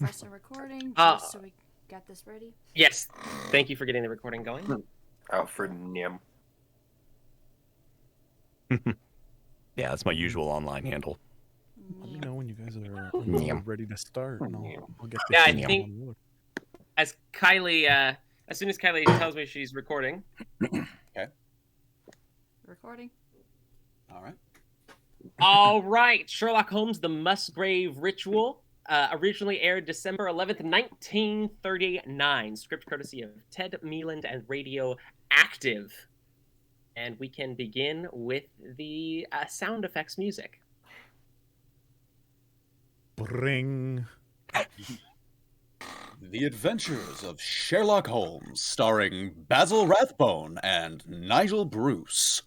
press a recording Uh, just so we get this ready? Yes. Thank you for getting the recording going. Alfred Nim. Yeah, that's my usual online handle. Let me know when you guys are ready to start, and I'll get this. Yeah, I think as soon as Kylie tells me she's recording. Okay. Recording. All right. All right. Sherlock Holmes, The Musgrave Ritual. Originally aired December 11th, 1939. Script courtesy of Ted Meland and Radioactive. And we can begin with the sound effects music. Bring. The Adventures of Sherlock Holmes, starring Basil Rathbone and Nigel Bruce.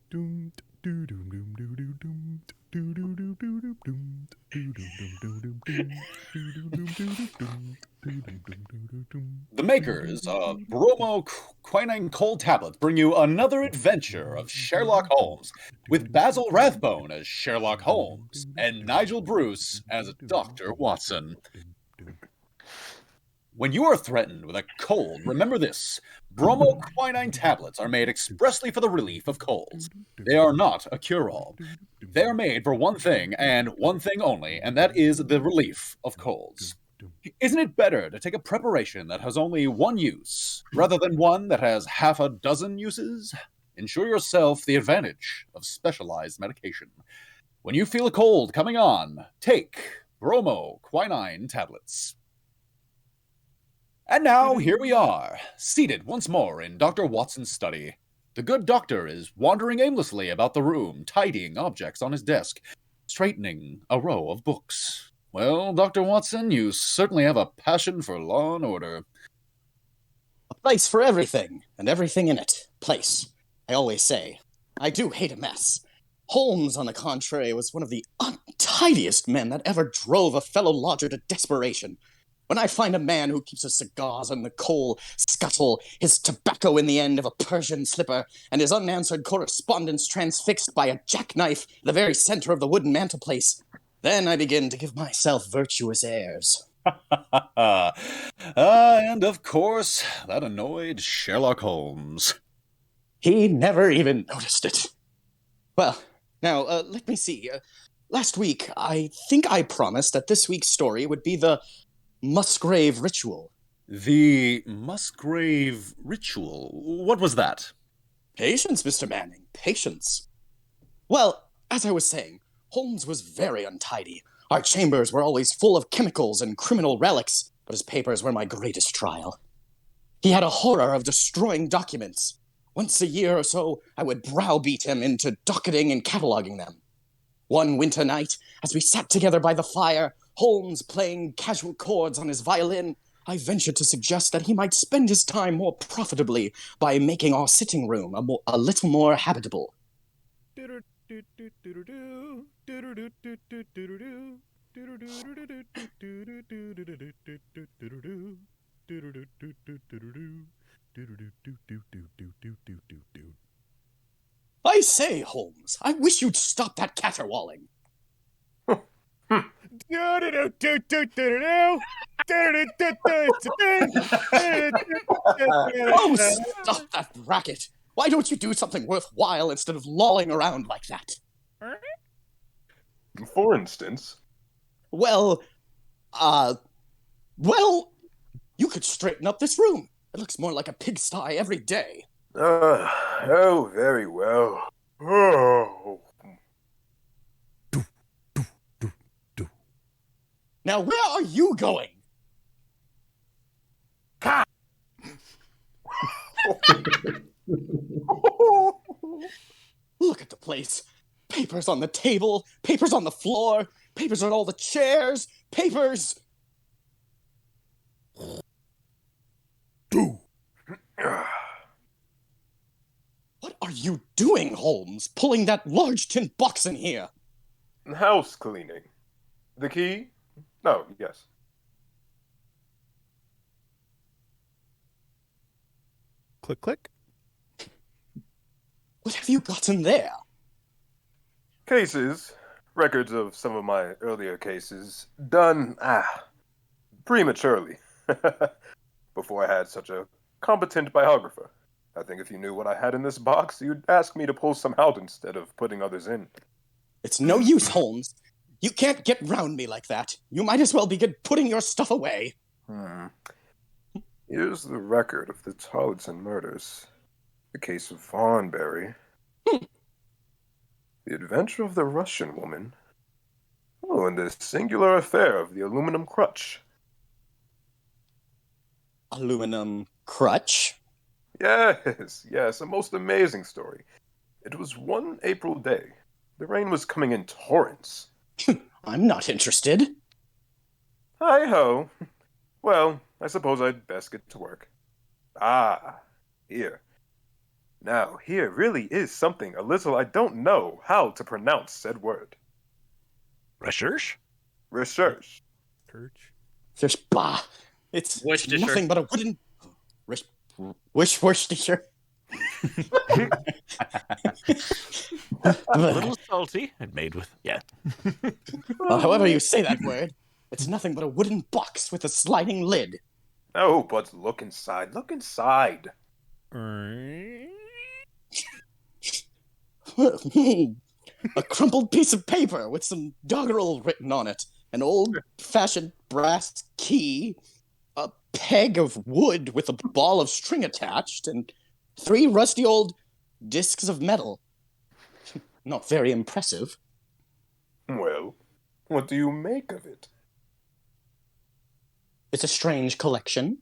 Doom, doo, doom, doom, doo, doo, doom, doo, doo, doo, doo, doo, doom, doo, doo, doom, doo, doom, doom, doo, doo, doom, doo, doo, doom, doo, doom, doom, doo, doo, doom. The makers of Bromo-Quinine Cold Tablets bring you another adventure of Sherlock Holmes, with Basil Rathbone as Sherlock Holmes and Nigel Bruce as Dr. Watson. When you are threatened with a cold, remember this. Bromo-Quinine tablets are made expressly for the relief of colds. They are not a cure-all. They are made for one thing, and one thing only, and that is the relief of colds. Isn't it better to take a preparation that has only one use, rather than one that has half a dozen uses? Ensure yourself the advantage of specialized medication. When you feel a cold coming on, take Bromo-Quinine tablets. And now, here we are, seated once more in Dr. Watson's study. The good doctor is wandering aimlessly about the room, tidying objects on his desk, straightening a row of books. Well, Dr. Watson, you certainly have a passion for law and order. A place for everything, and everything in it. Place. I always say, I do hate a mess. Holmes, on the contrary, was one of the untidiest men that ever drove a fellow lodger to desperation. When I find a man who keeps his cigars in the coal scuttle, his tobacco in the end of a Persian slipper, and his unanswered correspondence transfixed by a jackknife in the very center of the wooden mantelpiece, then I begin to give myself virtuous airs. And of course, that annoyed Sherlock Holmes. He never even noticed it. Well, now, let me see. Last week, I think I promised that this week's story would be the Musgrave Ritual. The Musgrave Ritual? What was that? Patience, Mr. Manning, patience. Well, as I was saying, Holmes was very untidy. Our chambers were always full of chemicals and criminal relics, but his papers were my greatest trial. He had a horror of destroying documents. Once a year or so, I would browbeat him into docketing and cataloging them. One winter night, as we sat together by the fire, Holmes playing casual chords on his violin, I ventured to suggest that he might spend his time more profitably by making our sitting room a little more habitable. I say, Holmes, I wish you'd stop that caterwauling. Oh, stop that racket! Why don't you do something worthwhile instead of lolling around like that? For instance? Well, you could straighten up this room. It looks more like a pigsty every day. Oh, very well. Oh. Now, where are you going? Look at the place. Papers on the table, papers on the floor, papers on all the chairs, papers. What are you doing, Holmes? Pulling that large tin box in here? House cleaning. The key? No, yes. Click, click. What have you gotten there? Cases. Records of some of my earlier cases. Done, prematurely. Before I had such a competent biographer. I think if you knew what I had in this box, you'd ask me to pull some out instead of putting others in. It's no use, Holmes. You can't get round me like that. You might as well begin putting your stuff away. Here's the record of the Tarleton murders. The case of Thornberry. The adventure of the Russian woman. Oh, and the singular affair of the aluminum crutch. Aluminum crutch? Yes, a most amazing story. It was one April day. The rain was coming in torrents. I'm not interested. Hi-ho. Well, I suppose I'd best get to work. Here. Now, here really is something a little I don't know how to pronounce said word. Research? Research. Church. There's blah. It's Worcestershire. nothing but a wooden... Worcestershire. A little salty and made with, yeah. Well, however you say that word, it's nothing but a wooden box with a sliding lid. Oh, but look inside. Look inside. A crumpled piece of paper with some doggerel written on it, an old-fashioned brass key, a peg of wood with a ball of string attached, and 3 rusty old discs of metal. Not very impressive. Well, what do you make of it? It's a strange collection.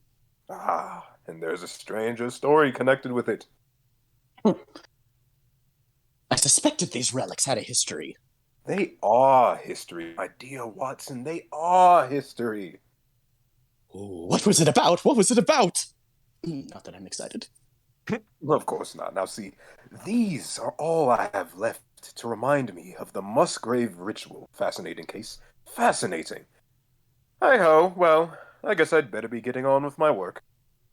And there's a stranger story connected with it. I suspected these relics had a history. They are history, my dear Watson. They are history. What was it about? What was it about? Not that I'm excited. Of course not. Now see, these are all I have left to remind me of the Musgrave ritual. Fascinating case. Fascinating. Hi-ho, well, I guess I'd better be getting on with my work.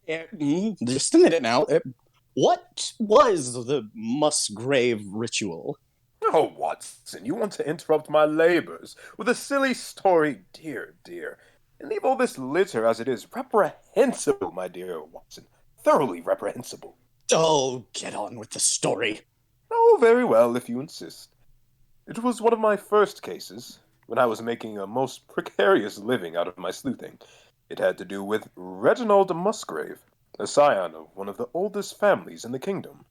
Just a minute now. What was the Musgrave ritual? Oh, Watson, you want to interrupt my labors with a silly story, dear, and leave all this litter as it is. Reprehensible, my dear Watson. Thoroughly reprehensible. Oh, get on with the story. Oh, very well, if you insist. It was one of my first cases, when I was making a most precarious living out of my sleuthing. It had to do with Reginald Musgrave, a scion of one of the oldest families in the kingdom.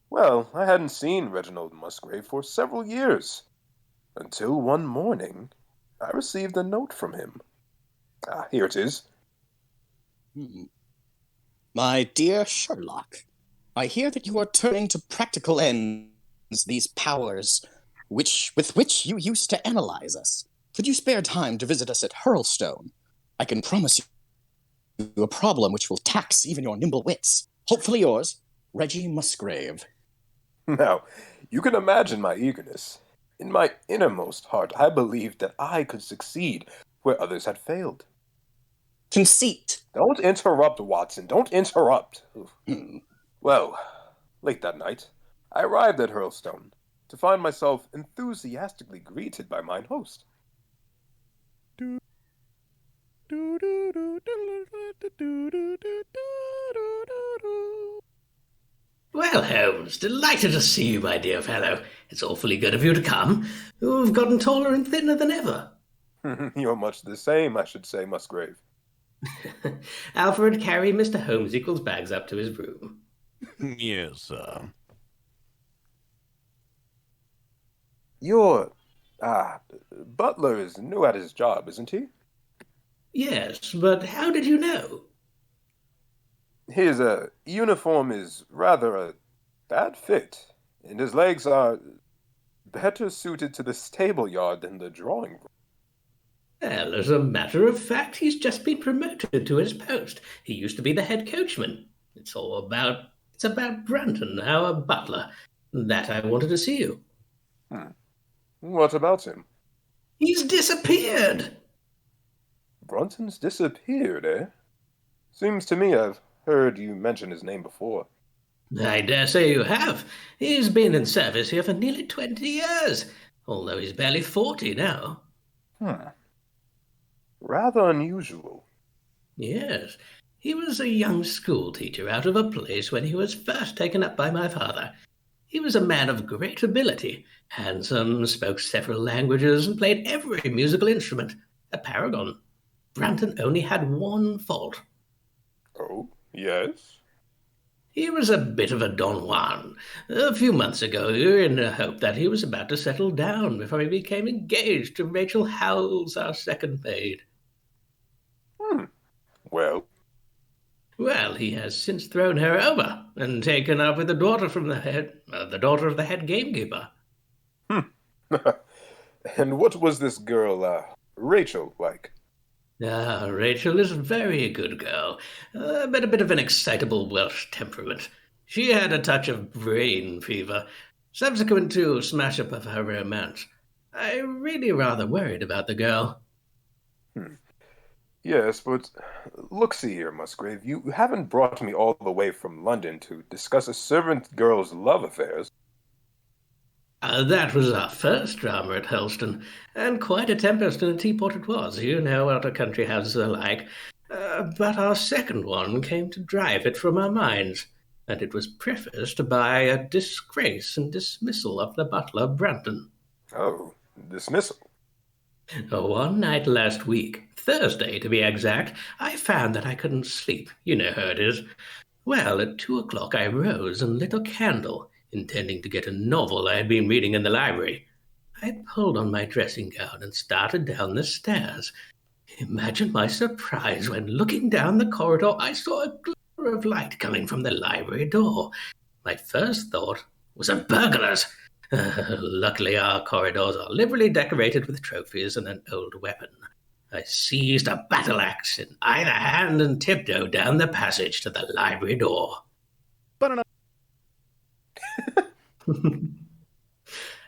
Well, I hadn't seen Reginald Musgrave for several years, until one morning I received a note from him. Here it is. My dear Sherlock, I hear that you are turning to practical ends these powers with which you used to analyze us. Could you spare time to visit us at Hurlstone? I can promise you a problem which will tax even your nimble wits. Hopefully yours, Reggie Musgrave. Now, you can imagine my eagerness. In my innermost heart, I believed that I could succeed where others had failed. Conceit. Don't interrupt, Watson. Don't interrupt. Well, late that night, I arrived at Hurlstone to find myself enthusiastically greeted by mine host. Well, Holmes, delighted to see you, my dear fellow. It's awfully good of you to come. You've gotten taller and thinner than ever. You're much the same, I should say, Musgrave. Alfred, carry Mr. Holmes' bags up to his room. Yes, Your, butler is new at his job, isn't he? Yes, but how did you know? His, uniform is rather a bad fit, and his legs are better suited to the stable yard than the drawing room. Well, as a matter of fact, he's just been promoted to his post. He used to be the head coachman. It's about Brunton, our butler. That I wanted to see you. What about him? He's disappeared. Brunton's disappeared, eh? Seems to me I've heard you mention his name before. I dare say you have. He's been in service here for nearly 20 years, although he's barely 40 now. Rather unusual. Yes, he was a young schoolteacher out of a place when he was first taken up by my father. He was a man of great ability, handsome, spoke several languages, and played every musical instrument. A paragon. Brunton only had one fault. Oh, yes? He was a bit of a Don Juan. A few months ago, we were in the hope that he was about to settle down before he became engaged to Rachel Howells, our second maid. Well, Well, he has since thrown her over and taken up with the daughter of the head gamekeeper. and what was this girl, Rachel, like? Rachel is a very good girl, but a bit of an excitable Welsh temperament. She had a touch of brain fever, subsequent to smash-up of her romance. I really rather worried about the girl. Yes, but look, see here, Musgrave. You haven't brought me all the way from London to discuss a servant girl's love affairs. That was our first drama at Helston, and quite a tempest in a teapot it was. You know what a country houses are like. But our second one came to drive it from our minds, and it was prefaced by a disgrace and dismissal of the butler, Brunton. Oh, dismissal. One night last week, Thursday to be exact, I found that I couldn't sleep. You know how it is. Well, at 2 o'clock I rose and lit a candle, intending to get a novel I had been reading in the library. I pulled on my dressing gown and started down the stairs. Imagine my surprise when, looking down the corridor, I saw a glimmer of light coming from the library door. My first thought was of burglars. Luckily, our corridors are liberally decorated with trophies and an old weapon. I seized a battle-axe in either hand and tiptoed down the passage to the library door.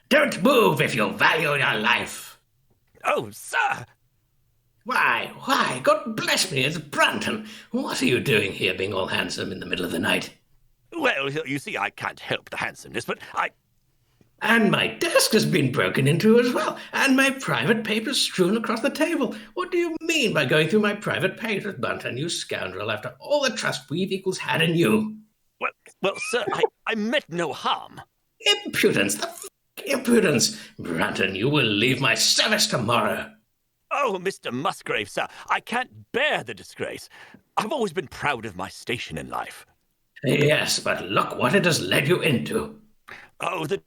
Don't move if you value your life. Oh, sir! Why, God bless me, it's Brunton. What are you doing here being all handsome in the middle of the night? Well, you see, I can't help the handsomeness, but And my desk has been broken into as well, and my private papers strewn across the table. What do you mean by going through my private papers, Brunton, you scoundrel, after all the trust we've equals had in you? Well, sir, I meant no harm. Impudence, impudence! Brunton, you will leave my service tomorrow. Oh, Mr. Musgrave, sir, I can't bear the disgrace. I've always been proud of my station in life. Yes, but look what it has led you into. Oh, the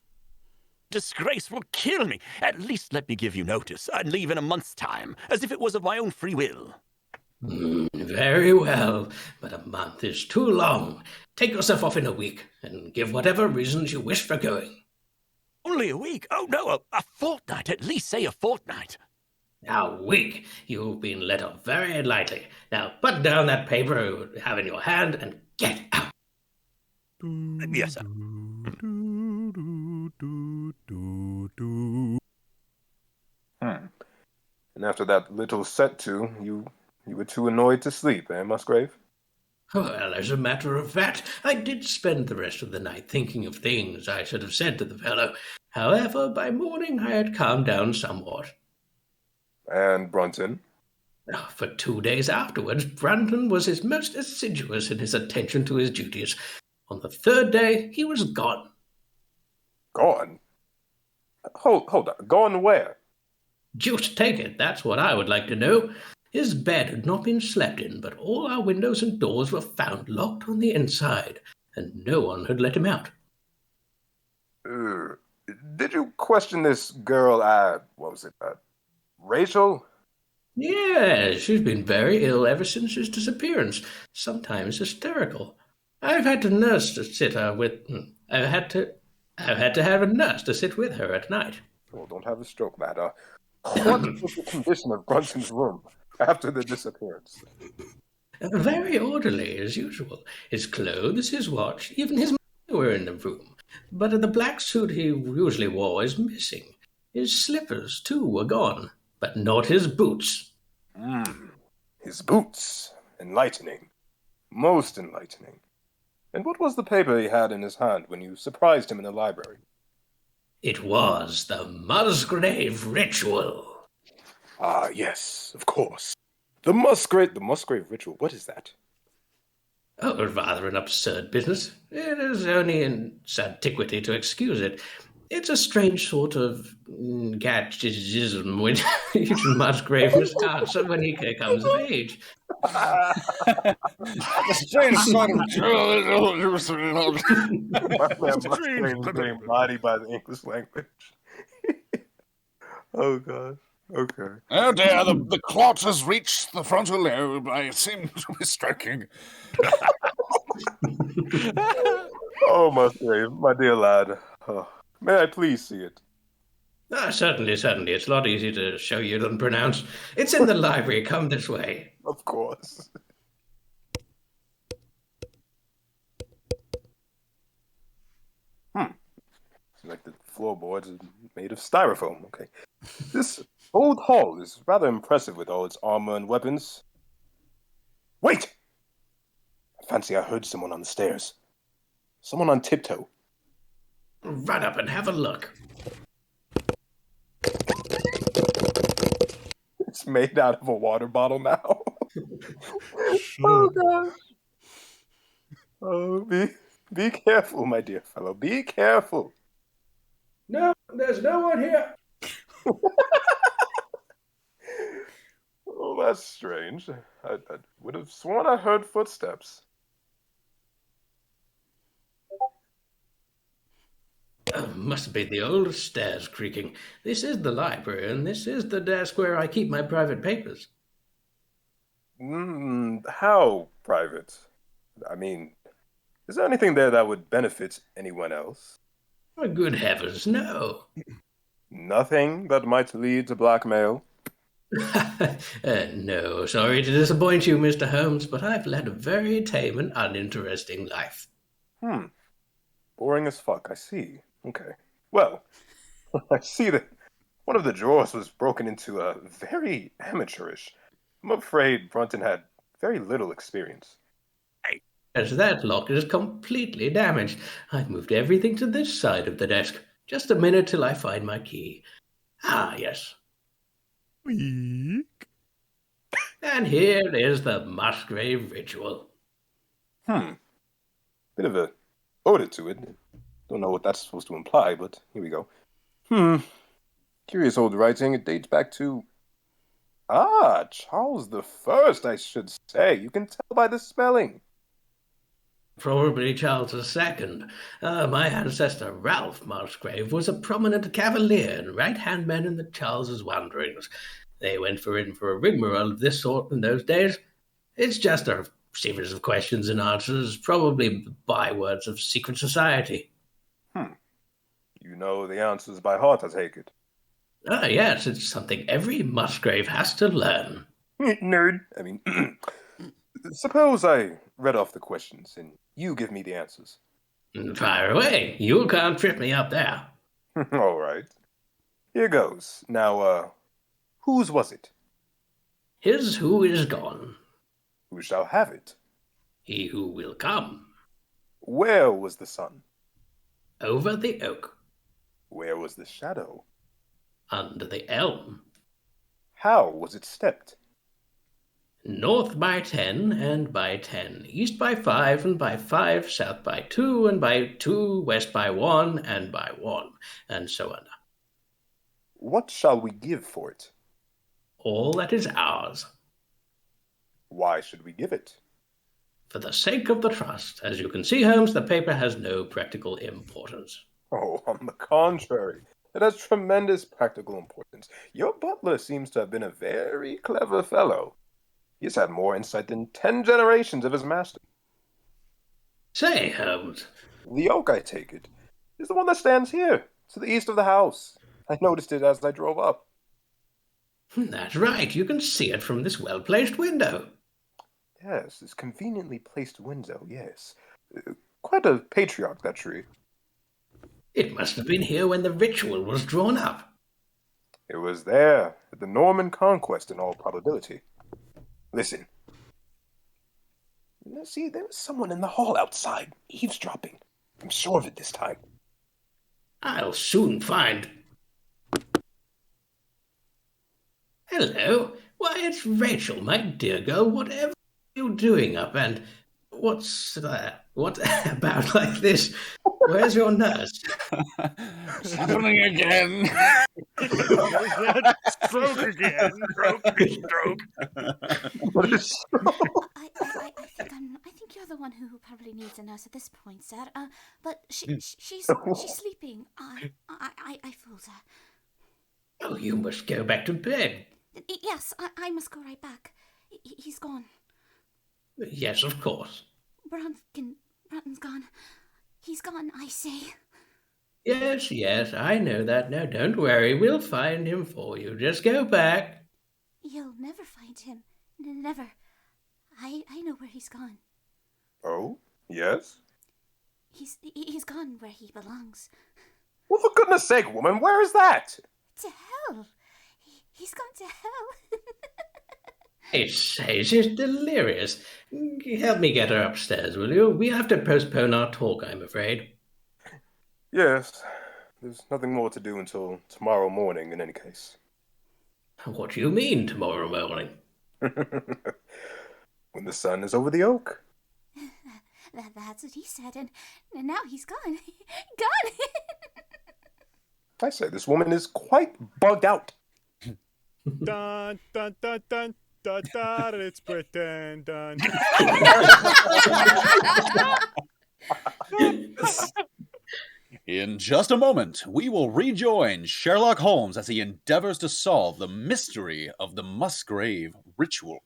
disgrace will kill me. At least let me give you notice and leave in a month's time, as if it was of my own free will. Very well, but a month is too long. Take yourself off in a week, and give whatever reasons you wish for going. Only a week? Oh, no, a fortnight. At least say a fortnight. A week? You've been let off very lightly. Now put down that paper you have in your hand and get out. Yes, sir. And after that little set to, you were too annoyed to sleep, eh, Musgrave? Well, as a matter of fact, I did spend the rest of the night thinking of things I should have said to the fellow. However, by morning I had calmed down somewhat. And Brunton? For 2 days afterwards, Brunton was his most assiduous in his attention to his duties. On the third day, he was gone. Gone? Hold on. Gone where? Deuce take it, that's what I would like to know. His bed had not been slept in, but all our windows and doors were found locked on the inside, and no one had let him out. Did you question this girl, Rachel? Yes, she's been very ill ever since his disappearance, sometimes hysterical. I've had to nurse to sit her with... I've had to have a nurse to sit with her at night. Well, don't have a stroke, lad. What was the condition of Brunton's room after the disappearance? Very orderly, as usual. His clothes, his watch, even his money were in the room. But the black suit he usually wore is missing. His slippers, too, were gone, but not his boots. His boots. Enlightening. Most enlightening. And what was the paper he had in his hand when you surprised him in the library? It was the Musgrave ritual. Ah, yes, of course. The Musgrave ritual, what is that? Oh, rather an absurd business. It is only in antiquity to excuse it. It's a strange sort of gadgetism which each Musgrave must answer when he comes of age. The strange sort of My man Strange Musgrave is being embodied by the English language. Oh, gosh. Okay. Oh dear, the clot has reached the frontal lobe. I seem to be stroking. Oh, Musgrave, my dear lad. Oh, may I please see it? Ah, certainly. It's a lot easier to show you than pronounce. It's in the library. Come this way. Of course. Seems like the floorboards are made of styrofoam. Okay. This old hall is rather impressive with all its armor and weapons. Wait! I fancy I heard someone on the stairs. Someone on tiptoe. Run up and have a look. It's made out of a water bottle now. Sure. Oh, gosh. Oh, be careful, my dear fellow. Be careful. No, there's no one here. Oh, that's strange. I would have sworn I heard footsteps. Must be the old stairs creaking. This is the library, and this is the desk where I keep my private papers. How private? I mean, is there anything there that would benefit anyone else? Oh, good heavens, no. Nothing that might lead to blackmail? No, sorry to disappoint you, Mr. Holmes, but I've led a very tame and uninteresting life. Boring as fuck, I see. Okay. Well, I see that one of the drawers was broken into very amateurish. I'm afraid Brunton had very little experience. As that lock is completely damaged. I've moved everything to this side of the desk. Just a minute till I find my key. Ah, yes. Weak. And here is the Musgrave ritual. Bit of a odor to it. Don't know what that's supposed to imply, but here we go. Curious old writing. It dates back to... Charles the First, I should say. You can tell by the spelling. Probably Charles II. My ancestor Ralph Musgrave was a prominent cavalier and right-hand man in the Charles's wanderings. They went in for a rigmarole of this sort in those days. It's just a series of questions and answers, probably bywords of secret society. You know the answers by heart, I take it. Yes, it's something every Musgrave has to learn. Nerd. I mean, suppose I read off the questions and you give me the answers. Fire away. You can't trip me up there. All right. Here goes. Now, whose was it? His who is gone. Who shall have it? He who will come. Where was the sun? Over the oak. Where was the shadow? Under the elm. How was it stepped? North by 10 and by 10, east by 5 and by 5, south by 2 and by 2, west by 1 and by 1, and so on. What shall we give for it? All that is ours. Why should we give it? For the sake of the trust. As you can see, Holmes, the paper has no practical importance. Oh, on the contrary. It has tremendous practical importance. Your butler seems to have been a very clever fellow. He's had more insight than 10 generations of his master. Say, Holmes. The oak, I take it, is the one that stands here, to the east of the house. I noticed it as I drove up. That's right. You can see it from this well-placed window. Yes, this conveniently placed window, yes. Quite a patriarch, that tree. It must have been here when the ritual was drawn up. It was there, at the Norman conquest in all probability. Listen. See, there was someone in the hall outside, eavesdropping. I'm sure of it this time. I'll soon find... Hello. Why, it's Rachel, my dear girl. Whatever are you doing up? And what's that? What about like this? Where's your nurse? It's happening again. Stroke again. Stroke. What is I think you're the one who probably needs a nurse at this point, sir. But she's sleeping. I fooled her. Oh, you must go back to bed. Yes, I must go right back. He's gone. Yes, of course. Brunton's gone. He's gone, I say. Yes, I know that. No, don't worry. We'll find him for you. Just go back. You'll never find him. Never. I know where he's gone. Oh, yes? He's gone where he belongs. Well, for goodness sake, woman, where is that? To hell. He's gone to hell. I say, she's delirious. Help me get her upstairs, will you? We have to postpone our talk, I'm afraid. Yes. There's nothing more to do until tomorrow morning, in any case. What do you mean, tomorrow morning? When the sun is over the oak. That's what he said, and now he's gone. Gone! I say, this woman is quite bugged out. Dun, dun, dun, dun, dun, dun, it's pretend done. In just a moment, we will rejoin Sherlock Holmes as he endeavors to solve the mystery of the Musgrave ritual.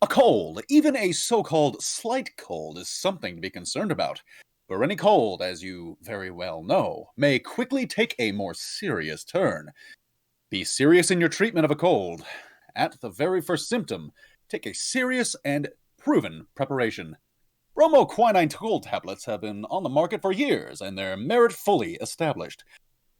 A cold, even a so-called slight cold, is something to be concerned about. For any cold, as you very well know, may quickly take a more serious turn. Be serious in your treatment of a cold. At the very first symptom, take a serious and proven preparation. Bromoquinine cold tablets have been on the market for years, and their merit fully established.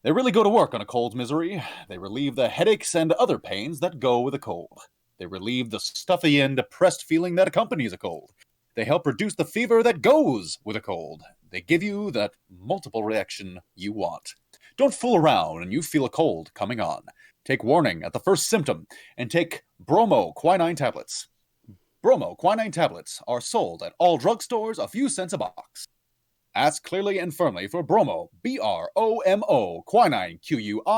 They really go to work on a cold's misery. They relieve the headaches and other pains that go with a cold. They relieve the stuffy and depressed feeling that accompanies a cold. They help reduce the fever that goes with a cold. They give you that multiple reaction you want. Don't fool around when you feel a cold coming on. Take warning at the first symptom and take bromoquinine tablets. Bromoquinine tablets are sold at all drugstores a few cents a box. Ask clearly and firmly for Bromo, B-R-O-M-O, quinine, Q-U-I-N-I-N-E,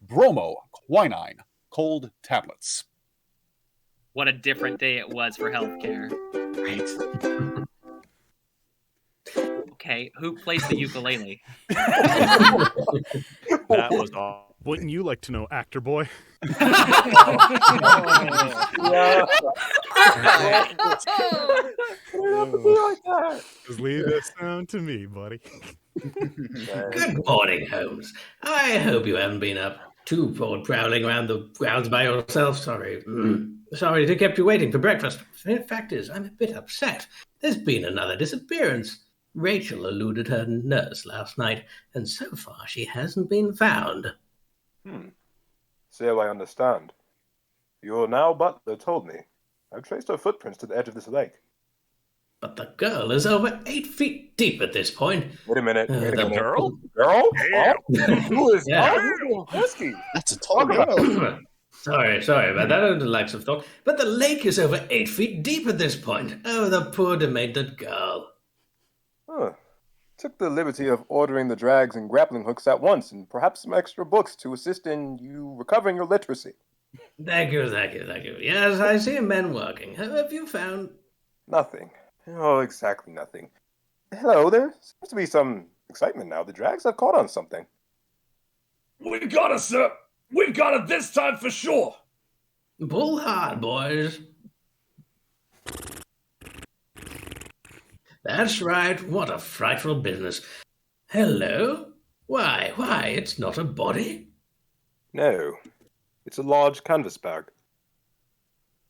bromoquinine cold tablets. What a different day it was for healthcare. Right. Okay, who plays the ukulele? That was all. Wouldn't you like to know, actor boy? Just leave that sound to me, buddy. Good morning, Holmes. I hope you haven't been up too bored prowling around the grounds by yourself. Sorry. Sorry to kept you waiting for breakfast. The fact is, I'm a bit upset. There's been another disappearance. Rachel eluded her nurse last night, and so far she hasn't been found. So I understand. Your now butler told me. I've traced her footprints to the edge of this lake. But the girl is over 8 feet deep at this point. Wait a minute. The Girl? Girl? Yeah. Who is Yeah. Whiskey? That's a tall girl. Sorry about that. I don't like some thought. But the lake is over 8 feet deep at this point. Oh, the poor demented girl. Huh. Took the liberty of ordering the drags and grappling hooks at once, and perhaps some extra books to assist in you recovering your literacy. Thank you. Yes, I see men working. Have you found... Nothing. Oh, exactly nothing. Hello, there seems to be some excitement now. The drags have caught on something. We got it, sir. We got it this time for sure. Pull hard, boys. That's right. What a frightful business. Hello? Why, it's not a body. No. It's a large canvas bag.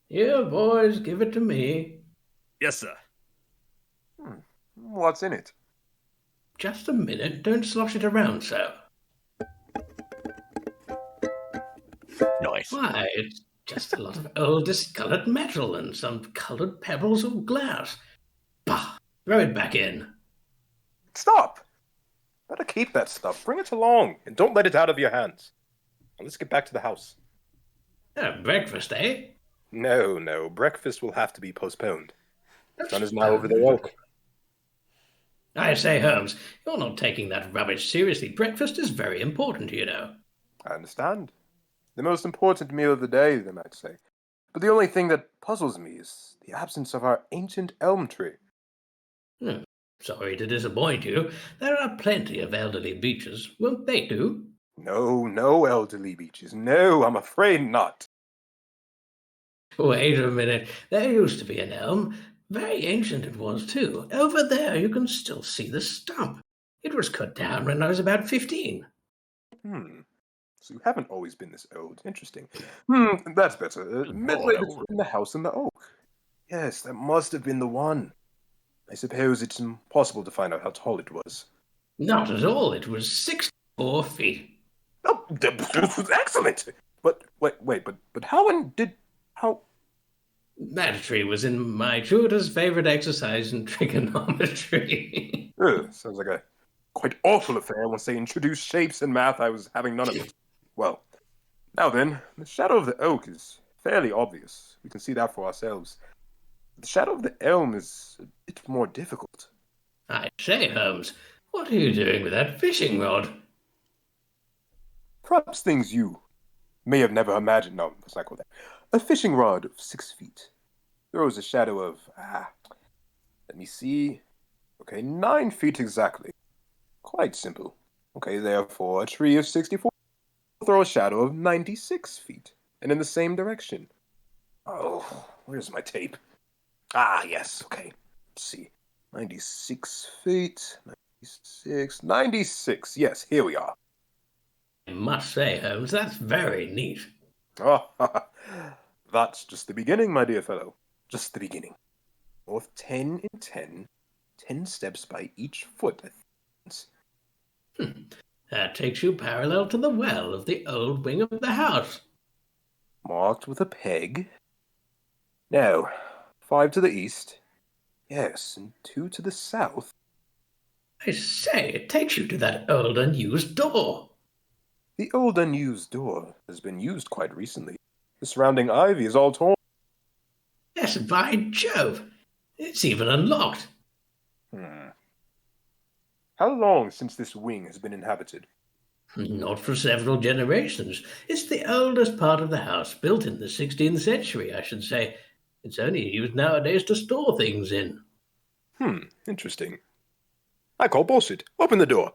Here, boys, give it to me. Yes, sir. What's in it? Just a minute. Don't slosh it around so. Nice. Why, it's just a lot of old discolored metal and some colored pebbles of glass. Bah! Throw it back in. Stop! Better keep that stuff. Bring it along, and don't let it out of your hands. Now let's get back to the house. Breakfast, eh? No, breakfast will have to be postponed. The sun is now Oh, over the oak. I say, Holmes, you're not taking that rubbish seriously. Breakfast is very important, you know. I understand. The most important meal of the day, they might say. But the only thing that puzzles me is the absence of our ancient elm tree. Sorry to disappoint you. There are plenty of elderly beeches. Won't they do? No elderly beeches. No, I'm afraid not. Wait a minute. There used to be an elm. Very ancient it was, too. Over there you can still see the stump. It was cut down when I was about 15. So you haven't always been this old. Interesting. That's better. Midway between the house and the oak. Yes, that must have been the one. I suppose it's impossible to find out how tall it was. Not at all. It was 64 feet. Oh, that was excellent! But, wait, but how... That tree was in my tutor's favorite exercise in trigonometry. Sounds like a quite awful affair. Once they introduced shapes in math, I was having none of it. Well, now then, the shadow of the oak is fairly obvious. We can see that for ourselves. The shadow of the elm is a bit more difficult. I say, Holmes, what are you doing with that fishing rod? Perhaps things you may have never imagined. No, let's not go there. A fishing rod of 6 feet throws a shadow of, let me see. Okay, 9 feet exactly. Quite simple. Okay, therefore, a tree of 64 will throw a shadow of 96 feet, and in the same direction. Oh, where's my tape? Yes, okay. Let's see. 96 feet, 96. Yes, here we are. I must say, Holmes, that's very neat. Oh, that's just the beginning, my dear fellow. Just the beginning. North 10 in 10, 10 steps by each foot. That takes you parallel to the well of the old wing of the house. Marked with a peg. Now, 5 to the east. Yes, and 2 to the south. I say, it takes you to that old unused door. The old unused door has been used quite recently. The surrounding ivy is all torn. Yes, by Jove. It's even unlocked. How long since this wing has been inhabited? Not for several generations. It's the oldest part of the house, built in the 16th century, I should say. It's only used nowadays to store things in. Interesting. I call bullshit. Open the door.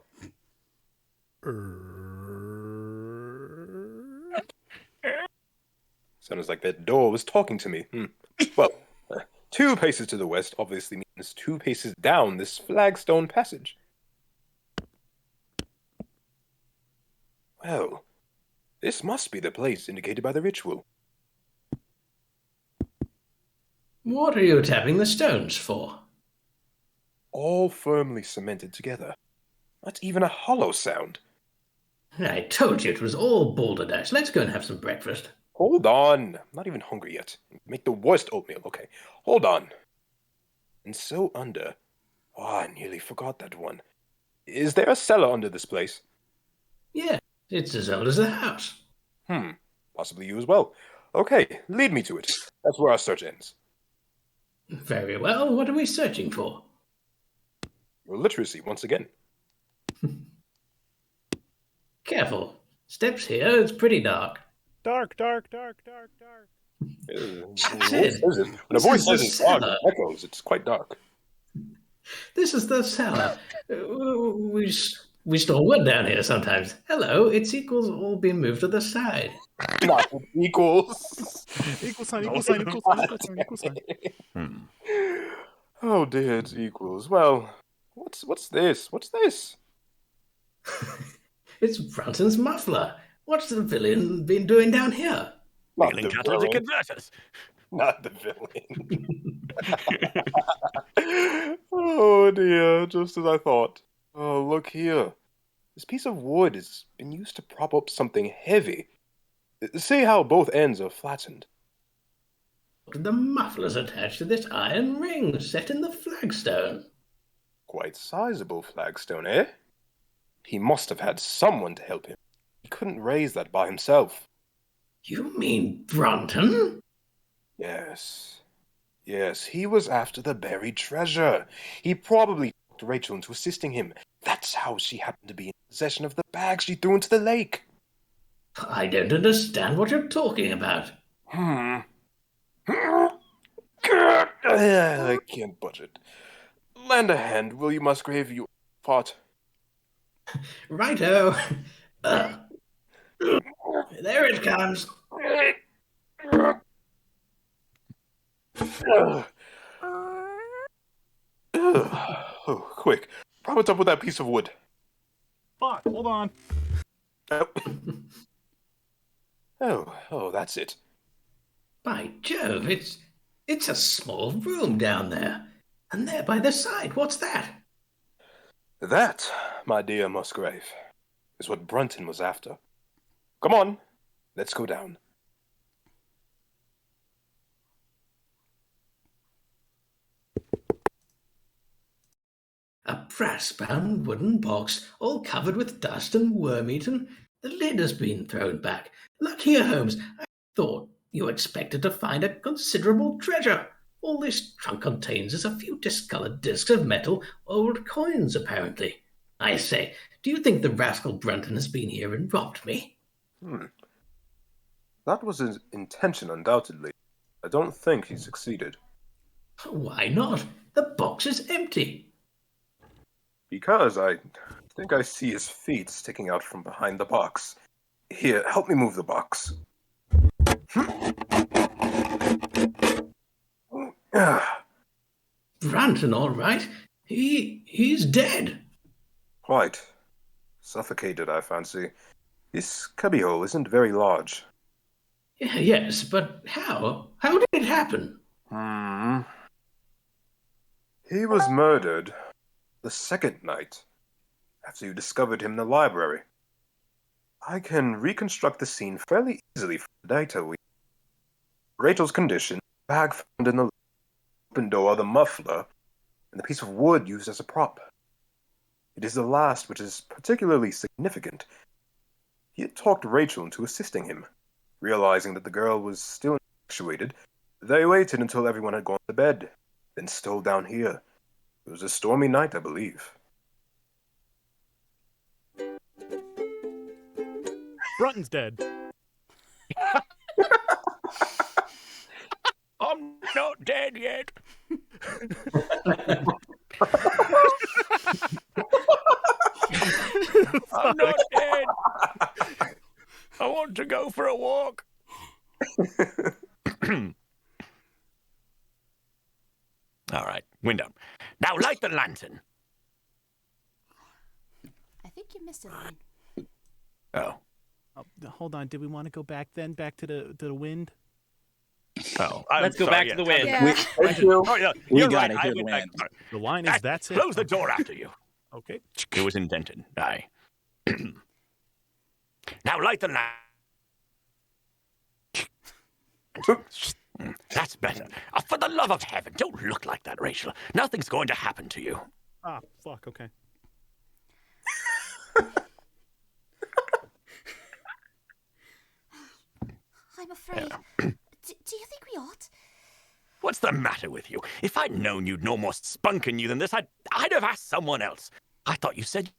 Sounds like that door was talking to me. Well, 2 paces to the west obviously means 2 paces down this flagstone passage. Well, this must be the place indicated by the ritual. What are you tapping the stones for? All firmly cemented together. Not even a hollow sound. I told you it was all balderdash. Let's go and have some breakfast. Hold on. I'm not even hungry yet. Make the worst oatmeal. Okay, hold on. And so under... Oh, I nearly forgot that one. Is there a cellar under this place? Yeah, it's as old as the house. Possibly you as well. Okay, lead me to it. That's where our search ends. Very well. What are we searching for? Your literacy, once again. Careful. Steps here. It's pretty dark. Dark. When Said, a voice says it's dark, it echoes. It's quite dark. This is the cellar. We store wood down here sometimes. Hello, its equals all been moved to the side. Not equals. Equal sign. Oh dear, it's equals. Well, what's this? What's this? It's Brunton's muffler. What's the villain been doing down here? Not Feeling the catalytic villain. converters. Not the villain. Oh dear, just as I thought. Oh, look here. This piece of wood has been used to prop up something heavy. See how both ends are flattened. The muffler's attached to this iron ring set in the flagstone. Quite sizable flagstone, eh? He must have had someone to help him. He couldn't raise that by himself. You mean Brunton? Yes. Yes, he was after the buried treasure. He probably talked Rachel into assisting him. That's how she happened to be in possession of the bag she threw into the lake. I don't understand what you're talking about. I can't budget. Lend a hand, will you, Musgrave? You pot. Righto. There it comes. Oh, quick. Prop it up with that piece of wood. Fuck, hold on. Oh, that's it. By Jove, it's a small room down there. And there by the side, what's that? That, my dear Musgrave, is what Brunton was after. Come on, let's go down. A brass-bound wooden box, all covered with dust and worm-eaten. The lid has been thrown back. Look here, Holmes. I thought you expected to find a considerable treasure. All this trunk contains is a few discolored discs of metal, old coins, apparently. I say, do you think the rascal Brunton has been here and robbed me? That was his intention, undoubtedly. I don't think he succeeded. Why not? The box is empty. Because I think I see his feet sticking out from behind the box. Here, help me move the box. Brunton, all right. He's dead. Quite. Suffocated, I fancy. This cubbyhole isn't very large. Yes, but how? How did it happen? He was murdered the second night, after you discovered him in the library. I can reconstruct the scene fairly easily from the data we... Rachel's condition, the bag found in the open door, the muffler, and the piece of wood used as a prop. It is the last which is particularly significant. He had talked Rachel into assisting him. Realizing that the girl was still infatuated, they waited until everyone had gone to bed, then stole down here. It was a stormy night, I believe. Brunton's dead. I'm not dead yet. I'm not dead. I want to go for a walk. All right, window. Now light the lantern. I think you missed it, Lane. Oh. Hold on. Did we want to go back then? Back to the wind? Oh, Let's go back to the wind. Yeah. Oh, yeah, We you're gotta right. hear I the went wind. back. The line is that's it. Close the door after you. Okay. It was indented. Aye. Now light the lamp. That's better. Oh, for the love of heaven, don't look like that, Rachel. Nothing's going to happen to you. Ah, fuck. Okay. I'm afraid. Do you think we ought? What's the matter with you? If I'd known you'd no more spunk in you than this, I'd have asked someone else. I thought you said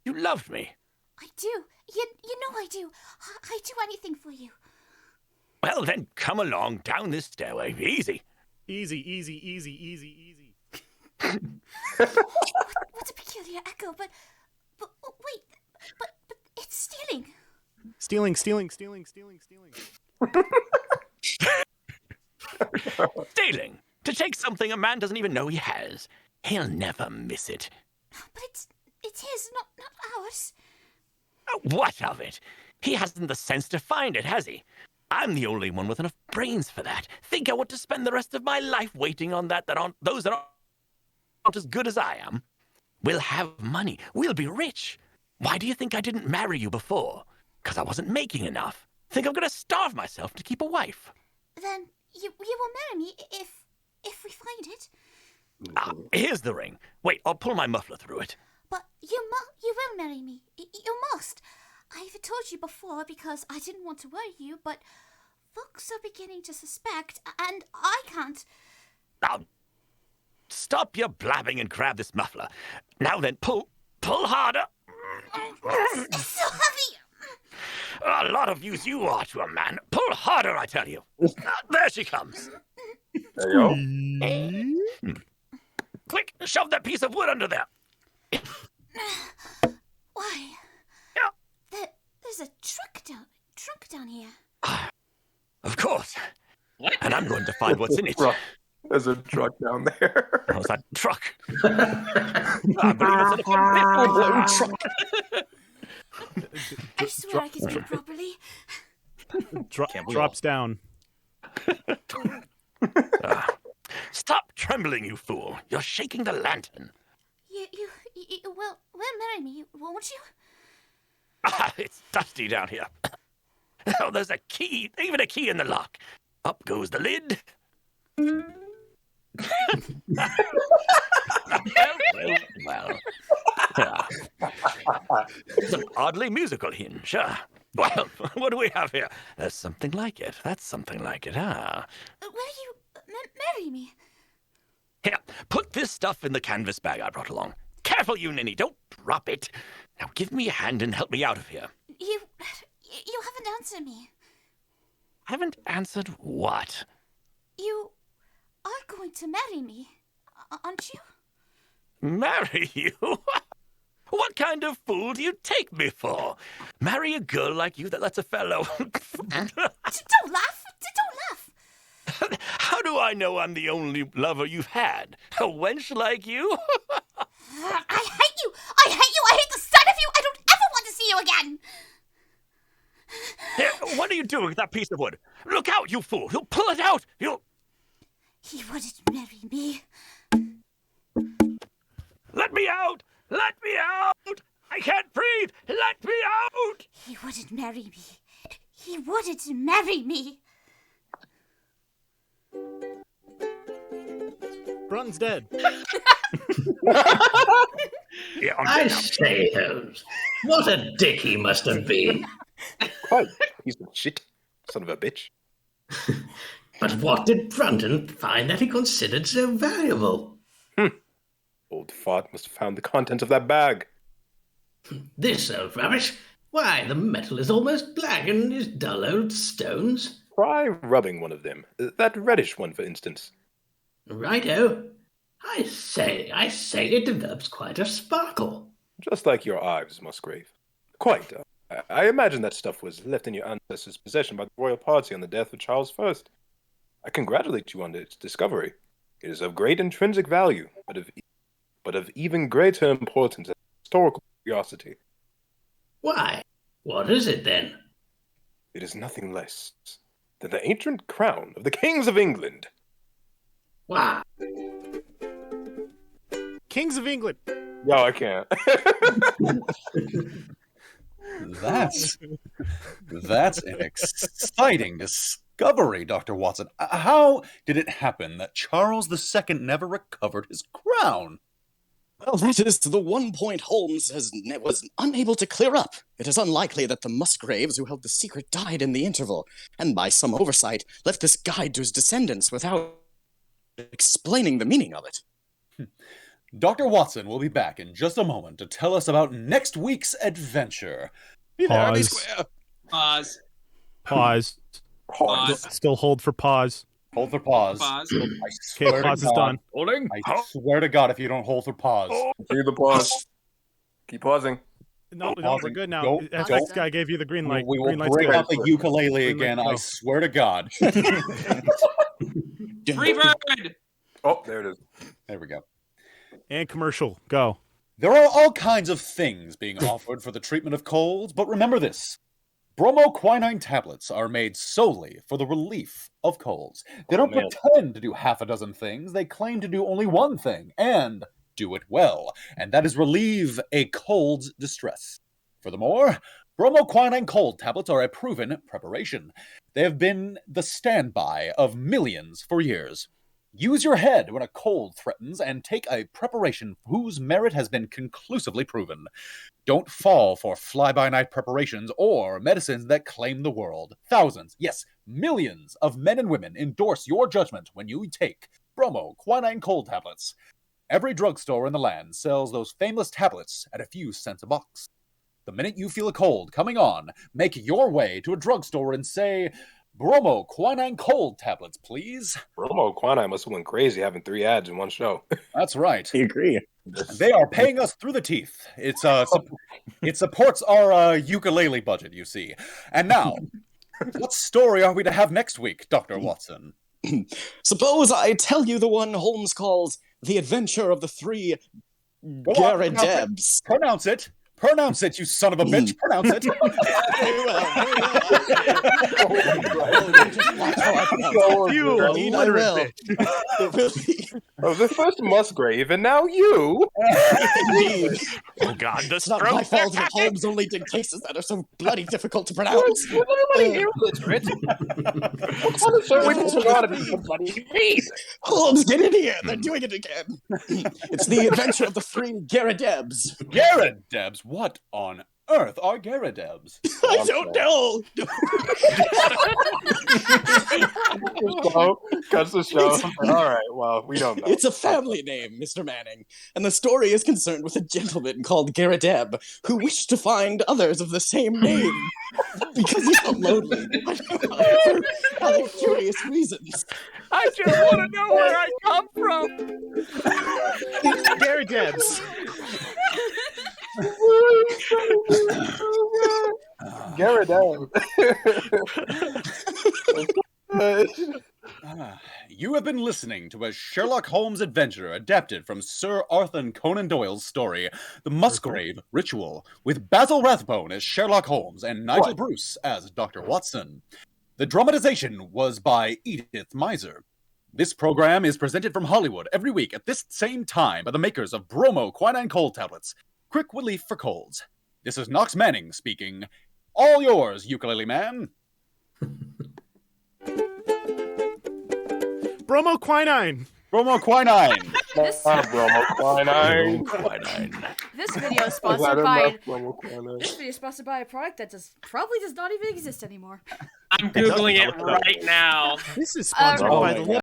you loved me. I do. You know I do. I do anything for you. Well, then come along down this stairway. Easy. Easy, easy, easy, easy, easy. What's a peculiar echo? But wait. But it's stealing. Stealing. Stealing. To take something a man doesn't even know he has. He'll never miss it. But it's his, not ours. What of it? He hasn't the sense to find it, has he? I'm the only one with enough brains for that. Think I want to spend the rest of my life waiting on those that aren't as good as I am? We'll have money. We'll be rich. Why do you think I didn't marry you before? Because I wasn't making enough. Think I'm going to starve myself to keep a wife? Then you will marry me if we find it. Here's the ring. Wait, I'll pull my muffler through it. But you will marry me. You must. I've told you before because I didn't want to worry you, but folks are beginning to suspect, and I can't. Now, stop your blabbing and grab this muffler. Now then, pull harder. It's so heavy! A lot of use you are to a man. Pull harder, I tell you. There she comes. There you go. Quick, shove that piece of wood under there. Why? Yeah. There's a trunk down here. Of course. What? And I'm going to find what's in it. Truck. There's a truck down there. How's that truck? I believe it's in a full-blown truck. I swear I can speak properly. Drops down. Stop trembling, you fool. You're shaking the lantern. You will marry me, won't you? It's dusty down here. Oh, there's a key, even a key in the lock. Up goes the lid. well. It's an oddly musical hinge. Well, what do we have here? There's something like it. That's something like it, huh? Will you marry me? Here, put this stuff in the canvas bag I brought along. Careful, you ninny, don't drop it. Now give me a hand and help me out of here. You haven't answered me. Haven't answered what? You are going to marry me, aren't you? Marry you? What kind of fool do you take me for? Marry a girl like you that lets a fellow... Don't laugh! Don't laugh! How do I know I'm the only lover you've had? A wench like you? I hate you! I hate the sight of you! I don't ever want to see you again! Here, what are you doing with that piece of wood? Look out, you fool! He'll pull it out! He wouldn't marry me. Let me out! Let me out! I can't breathe! Let me out! He wouldn't marry me. He wouldn't marry me. Brunton's dead. Yeah, I say, Holmes, what a dick he must have been. Quite. Piece of shit. Son of a bitch. But what did Brunton find that he considered so valuable? Old fart must have found the contents of that bag. This old rubbish? Why, the metal is almost black and is dull old stones. Try rubbing one of them. That reddish one, for instance. Righto. I say, it develops quite a sparkle. Just like your eyes, Musgrave. Quite. I imagine that stuff was left in your ancestors' possession by the royal party on the death of Charles I. I congratulate you on its discovery. It is of great intrinsic value, but of even greater importance as historical curiosity. Why? What is it, then? It is nothing less than the ancient crown of the kings of England. Why? Kings of England. No, I can't. That's an exciting discovery, Dr. Watson. How did it happen that Charles II never recovered his crown? Well, that is the one point Holmes was unable to clear up. It is unlikely that the Musgraves who held the secret died in the interval, and by some oversight left this guide to his descendants without explaining the meaning of it. Dr. Watson will be back in just a moment to tell us about next week's adventure. Be there, be square. Pause. Pause. Still hold for pause. Hold for pause. Pause. I Okay, swear pause to is God, done. Holding. I swear to God, if you don't hold for pause. Continue the pause. Keep pausing. No, we're good now. Go, FX guy gave you the green light. We will Green light's break good. out the ukulele Green light, again, go. I swear to God. Freebird. Oh, there it is. There we go. And commercial. Go. There are all kinds of things being offered for the treatment of colds, but remember this. Bromoquinine tablets are made solely for the relief of colds. They don't pretend to do half a dozen things. They claim to do only one thing, and do it well, and that is relieve a cold's distress. Furthermore, bromoquinine cold tablets are a proven preparation. They have been the standby of millions for years. Use your head when a cold threatens and take a preparation whose merit has been conclusively proven. Don't fall for fly-by-night preparations or medicines that claim the world. Thousands, yes, millions of men and women endorse your judgment when you take Bromo Quinine Cold Tablets. Every drugstore in the land sells those famous tablets at a few cents a box. The minute you feel a cold coming on, make your way to a drugstore and say, Bromo Quinine Cold Tablets, please. Bromo Quinine must have went crazy having 3 ads in one show. That's right. I agree. They are paying us through the teeth. It supports our ukulele budget, you see. And now, what story are we to have next week, Dr. Watson? Suppose I tell you the one Holmes calls The Adventure of the Three Garadebs. Pronounce it. Pronounce it, you son of a bitch. Pronounce it. Very well. You illiterate bitch. I was the first Musgrave, and now you. Indeed. Oh God, the It's not stroke. my fault that Holmes only did cases that are so bloody difficult to pronounce. You're literally illiterate. What kind of show is this to be bloody hate? Holmes, get in here! They're doing it again. It's The Adventure of the Three Garadebs. Garadebs? What on earth are Garadebs? I don't know. Cuts the show. All right, well, we don't know. It's a family name, Mr. Manning, and the story is concerned with a gentleman called Garadeb who wished to find others of the same name because he felt lonely for other curious reasons. I just want to know where I come from. Garadebs. Garrett down. You have been listening to a Sherlock Holmes adventure adapted from Sir Arthur Conan Doyle's story, The Musgrave Ritual, with Basil Rathbone as Sherlock Holmes and Nigel Bruce as Dr. Watson. The dramatization was by Edith Miser. This program is presented from Hollywood every week at this same time by the makers of Bromo Quinine Cold Tablets, quick relief for colds. This is Knox Manning speaking. All yours, ukulele man. Bromo Quinine. Bromo Quinine. Bromo Quinine. This video is sponsored by a product that probably does not even exist anymore. I'm Googling it right now. This is sponsored by the